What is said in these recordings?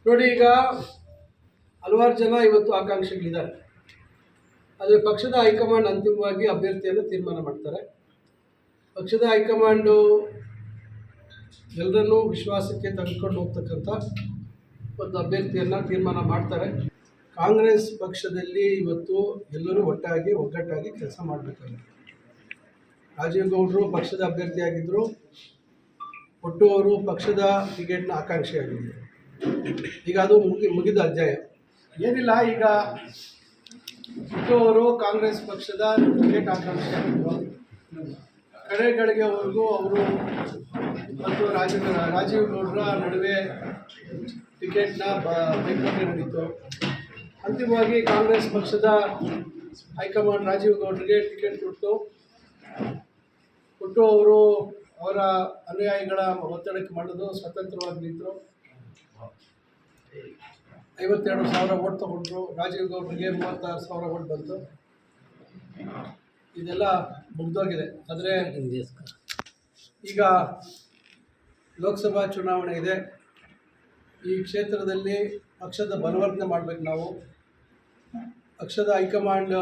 ನೋಡಿ, ಈಗ ಹಲವಾರು ಜನ ಇವತ್ತು ಆಕಾಂಕ್ಷಿಗಳಿದ್ದಾರೆ. ಆದರೆ ಪಕ್ಷದ ಹೈಕಮಾಂಡ್ ಅಂತಿಮವಾಗಿ ಅಭ್ಯರ್ಥಿಯನ್ನು ತೀರ್ಮಾನ ಮಾಡ್ತಾರೆ. ಪಕ್ಷದ ಹೈಕಮಾಂಡು ಎಲ್ಲರನ್ನೂ ವಿಶ್ವಾಸಕ್ಕೆ ತೆಗೆದುಕೊಂಡು ಹೋಗ್ತಕ್ಕಂಥ ಒಂದು ಅಭ್ಯರ್ಥಿಯನ್ನು ತೀರ್ಮಾನ ಮಾಡ್ತಾರೆ. ಕಾಂಗ್ರೆಸ್ ಪಕ್ಷದಲ್ಲಿ ಇವತ್ತು ಎಲ್ಲರೂ ಒಗ್ಗಟ್ಟಾಗಿ ಕೆಲಸ ಮಾಡಬೇಕಾಗಿದೆ. ರಾಜೀವ್ ಗೌಡರು ಪಕ್ಷದ ಅಭ್ಯರ್ಥಿಯಾಗಿದ್ದರು, ಒಟ್ಟು ಅವರು ಪಕ್ಷದ ಟಿಕೆಟ್ನ ಆಕಾಂಕ್ಷಿಯಾಗಿದ್ದರು. ಈಗ ಅದು ಮುಗಿದ ಅಧ್ಯಾಯ ಏನಿಲ್ಲ. ಈಗ ಅವರು ಕಾಂಗ್ರೆಸ್ ಪಕ್ಷದ ಟಿಕೆಟ್ ಆಕಾಂಕ್ಷಿಯಾಗಿದ್ದರು. ಕಡೆಗಳಿಗೆವರೆಗೂ ಅವರು ಮತ್ತು ರಾಜೀವ್ ಗೌಡರ ನಡುವೆ ಟಿಕೆಟ್ನ ಪೈಪೋಟಿ ನಡೀತು. ಅಂತಿಮವಾಗಿ ಕಾಂಗ್ರೆಸ್ ಪಕ್ಷದ ಹೈಕಮಾಂಡ್ ರಾಜೀವ್ ಗೌಡರಿಗೆ ಟಿಕೆಟ್ ಕೊಟ್ಟು ಅವರು ಅವರ ಅನುಯಾಯಿಗಳ ಒತ್ತಡಕ್ಕೆ ಮಾಡೋದು ಸ್ವತಂತ್ರವಾಗಿ ನಿಂತರು. 52,000 ಓಟ್ ತಗೊಂಡ್ರು. ರಾಜೀವ್ ಗೌಡರಿಗೆ 36,000 ಓಟ್ ಬಂತು. ಇದೆಲ್ಲ ಮುಗ್ದೋಗಿದೆ. ಆದರೆ ಈಗ ಲೋಕಸಭಾ ಚುನಾವಣೆ ಇದೆ. ಈ ಕ್ಷೇತ್ರದಲ್ಲಿ ಪಕ್ಷದ ಬಲವರ್ಧನೆ ಮಾಡಬೇಕು. ನಾವು ಪಕ್ಷದ ಹೈಕಮಾಂಡ್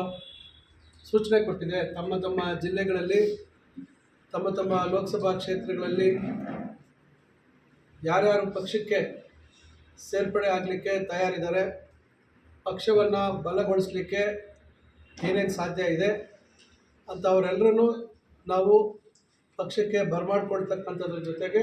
ಸೂಚನೆ ಕೊಟ್ಟಿದೆ. ತಮ್ಮ ಜಿಲ್ಲೆಗಳಲ್ಲಿ ತಮ್ಮ ಲೋಕಸಭಾ ಕ್ಷೇತ್ರಗಳಲ್ಲಿ ಯಾರ್ಯಾರು ಪಕ್ಷಕ್ಕೆ ಸೇರ್ಪಡೆ ಆಗಲಿಕ್ಕೆ ತಯಾರಿದ್ದಾರೆ, ಪಕ್ಷವನ್ನು ಬಲಗೊಳಿಸಲಿಕ್ಕೆ ಏನೇನು ಸಾಧ್ಯ ಇದೆ ಅಂತ ಅವರೆಲ್ಲರನ್ನೂ ನಾವು ಪಕ್ಷಕ್ಕೆ ಬರಮಾಡ್ಕೊಳ್ತಕ್ಕಂಥದ್ರ ಜೊತೆಗೆ